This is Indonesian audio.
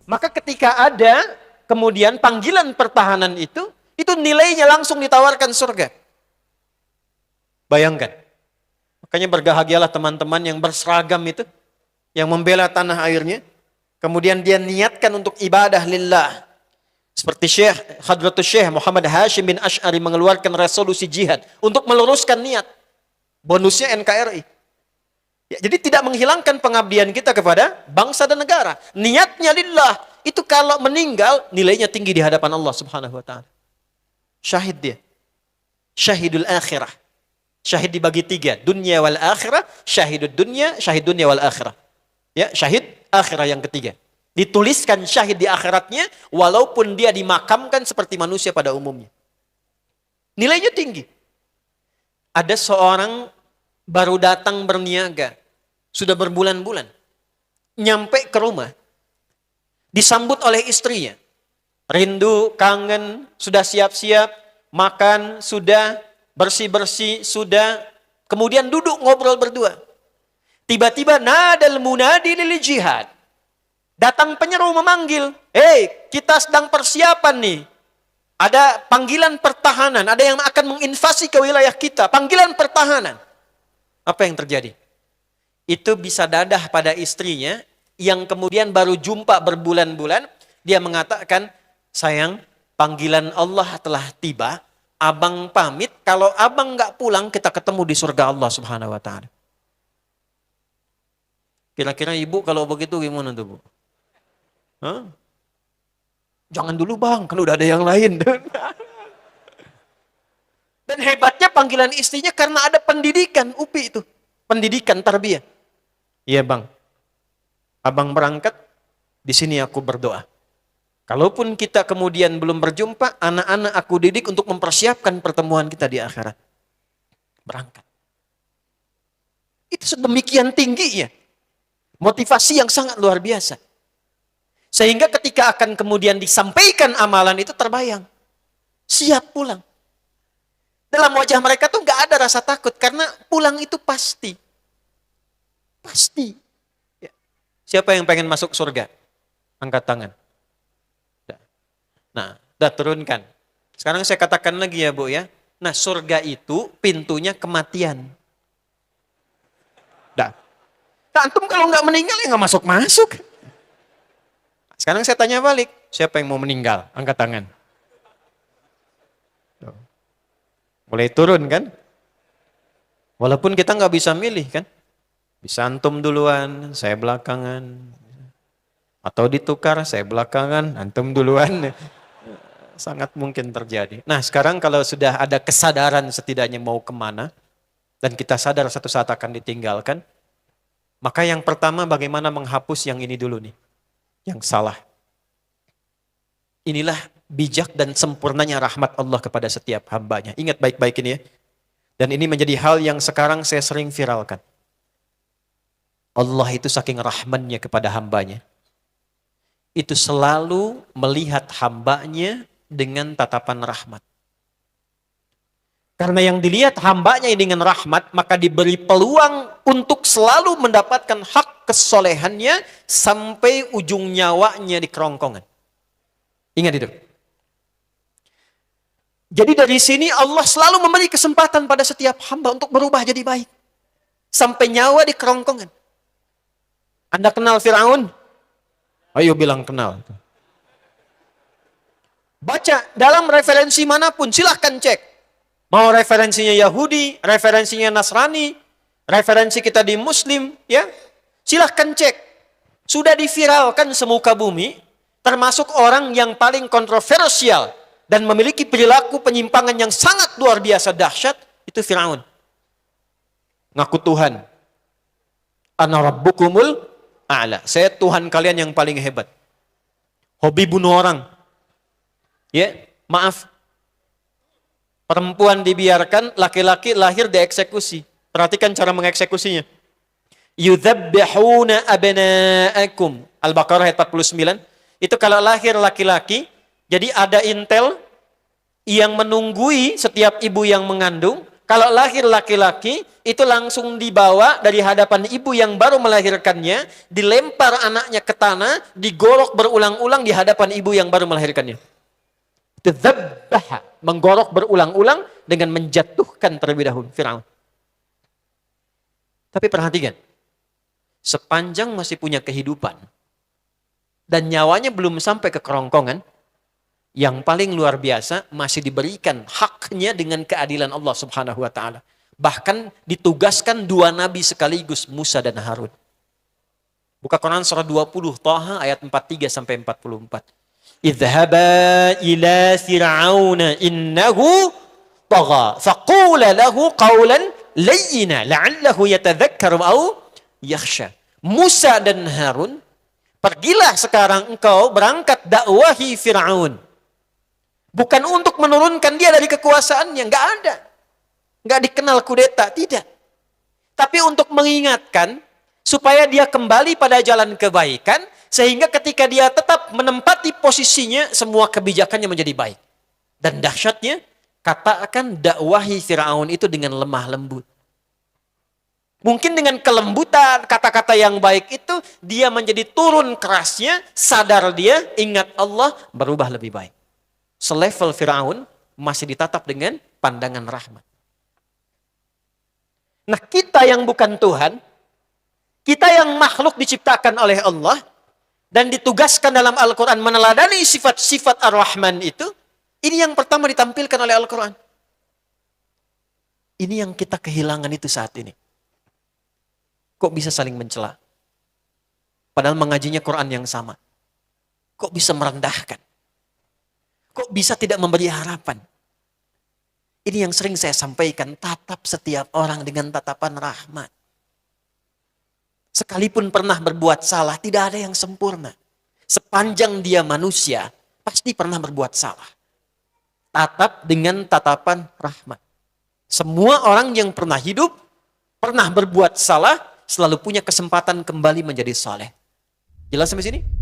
Maka ketika ada kemudian panggilan pertahanan itu nilainya langsung ditawarkan surga. Bayangkan. Makanya berbahagialah teman-teman yang berseragam itu, yang membela tanah airnya, kemudian dia niatkan untuk ibadah lillah. Seperti Hadratus Syekh Muhammad Hashim bin Asy'ari mengeluarkan resolusi jihad untuk meluruskan niat. Bonusnya NKRI. Ya, jadi tidak menghilangkan pengabdian kita kepada bangsa dan negara. Niatnya lillah. Itu kalau meninggal, nilainya tinggi di hadapan Allah Subhanahu wa ta'ala. Syahid dia. Syahidul akhirah. Syahid dibagi 3. Dunia wal akhirah, syahidud dunia, syahid dunia wal akhirah. Ya, syahid akhirah yang ketiga. Dituliskan syahid di akhiratnya, walaupun dia dimakamkan seperti manusia pada umumnya. Nilainya tinggi. Ada seorang baru datang berniaga. Sudah berbulan-bulan. Nyampe ke rumah. Disambut oleh istrinya. Rindu, kangen, sudah siap-siap. Makan, sudah. Bersih-bersih, sudah. Kemudian duduk ngobrol berdua. Tiba-tiba nadal munadi lil jihad. Datang penyeru memanggil. Kita sedang persiapan nih. Ada panggilan pertahanan. Ada yang akan menginvasi ke wilayah kita. Panggilan pertahanan. Apa yang terjadi? Itu bisa dadah pada istrinya yang kemudian baru jumpa berbulan-bulan. Dia mengatakan, sayang, panggilan Allah telah tiba. Abang pamit. Kalau abang nggak pulang, kita ketemu di surga Allah Subhanahu wa ta'ala. Kira-kira ibu kalau begitu gimana tuh, Bu? Hah? Jangan dulu bang, kan udah ada yang lain. Dan hebatnya panggilan istrinya karena ada pendidikan UPI itu. Pendidikan tarbiyah. Iya bang, abang berangkat, di sini aku berdoa. Kalaupun kita kemudian belum berjumpa, anak-anak aku didik untuk mempersiapkan pertemuan kita di akhirat. Berangkat. Itu sedemikian tingginya. Motivasi yang sangat luar biasa. Sehingga ketika akan kemudian disampaikan amalan itu terbayang. Siap pulang. Dalam wajah mereka tuh gak ada rasa takut. Karena pulang itu pasti. Pasti. Ya. Siapa yang pengen masuk surga? Angkat tangan. Nah, udah turunkan. Sekarang saya katakan lagi ya Bu ya. Nah, surga itu pintunya kematian. Dah. Nah, antum kalau nggak meninggal ya nggak masuk-masuk. Sekarang saya tanya balik, siapa yang mau meninggal? Angkat tangan. Mulai turun kan? Walaupun kita nggak bisa milih kan? Bisa antum duluan, saya belakangan. Atau ditukar, saya belakangan, antum duluan. Sangat mungkin terjadi. Nah sekarang kalau sudah ada kesadaran setidaknya mau kemana, dan kita sadar satu saat akan ditinggalkan, maka yang pertama bagaimana menghapus yang ini dulu nih. Yang salah. Inilah bijak dan sempurnanya rahmat Allah kepada setiap hambanya. Ingat baik-baik ini ya. Dan ini menjadi hal yang sekarang saya sering viralkan. Allah itu saking rahmannya kepada hambanya. Itu selalu melihat hambanya dengan tatapan rahmat. Karena yang dilihat hambanya dengan rahmat, maka diberi peluang untuk selalu mendapatkan hak kesolehannya sampai ujung nyawanya di kerongkongan. Ingat itu. Jadi dari sini Allah selalu memberi kesempatan pada setiap hamba untuk berubah jadi baik. Sampai nyawa di kerongkongan. Anda kenal Fir'aun? Ayo bilang kenal. Baca dalam referensi manapun, silahkan cek. Mau referensinya Yahudi, referensinya Nasrani, referensi kita di Muslim, ya, silahkan cek. Sudah diviralkan semuka bumi, termasuk orang yang paling kontroversial dan memiliki perilaku penyimpangan yang sangat luar biasa dahsyat, itu Fir'aun. Ngaku Tuhan. Ana rabbukumul a'la. Saya Tuhan kalian yang paling hebat. Hobi bunuh orang. Ya, maaf. Perempuan dibiarkan, laki-laki lahir dieksekusi. Perhatikan cara mengeksekusinya. Yudzabbihuna abna'akum. Al-Baqarah ayat 49. Itu kalau lahir laki-laki, jadi ada intel yang menunggui setiap ibu yang mengandung. Kalau lahir laki-laki, itu langsung dibawa dari hadapan ibu yang baru melahirkannya, dilempar anaknya ke tanah, digorok berulang-ulang di hadapan ibu yang baru melahirkannya. Itu dzabbaha, menggorok berulang-ulang dengan menjatuhkan terlebih dahulu Fir'aun. Tapi perhatikan, sepanjang masih punya kehidupan, dan nyawanya belum sampai ke kerongkongan, yang paling luar biasa masih diberikan haknya dengan keadilan Allah Subhanahu wa taala. Bahkan ditugaskan dua nabi sekaligus, Musa dan Harun. Buka Quran surah 20 Thaha ayat 43 sampai 44. Idhhaba ila fir'auna innahu tagha faqula lahu qawlan layyina la'allahu yatadhakkaru aw yakhsha. Musa dan Harun, pergilah sekarang engkau berangkat dakwahi Fir'aun. Bukan untuk menurunkan dia dari kekuasaannya, nggak ada. Nggak dikenal kudeta, tidak. Tapi untuk mengingatkan, supaya dia kembali pada jalan kebaikan, sehingga ketika dia tetap menempati posisinya, semua kebijakannya menjadi baik. Dan dahsyatnya, katakan dakwahi Fir'aun itu dengan lemah lembut. Mungkin dengan kelembutan, kata-kata yang baik itu, dia menjadi turun kerasnya, sadar dia, ingat Allah, berubah lebih baik. Selevel Fir'aun masih ditatap dengan pandangan rahmat. Nah, kita yang bukan Tuhan, kita yang makhluk diciptakan oleh Allah, dan ditugaskan dalam Al-Quran meneladani sifat-sifat Ar-Rahman itu, ini yang pertama ditampilkan oleh Al-Quran. Ini yang kita kehilangan itu saat ini. Kok bisa saling mencela? Padahal mengajinya Quran yang sama. Kok bisa merendahkan? Kok bisa tidak memberi harapan? Ini yang sering saya sampaikan, tatap setiap orang dengan tatapan rahmat. Sekalipun pernah berbuat salah, tidak ada yang sempurna. Sepanjang dia manusia, pasti pernah berbuat salah. Tatap dengan tatapan rahmat. Semua orang yang pernah hidup, pernah berbuat salah, selalu punya kesempatan kembali menjadi saleh. Jelas sampai sini?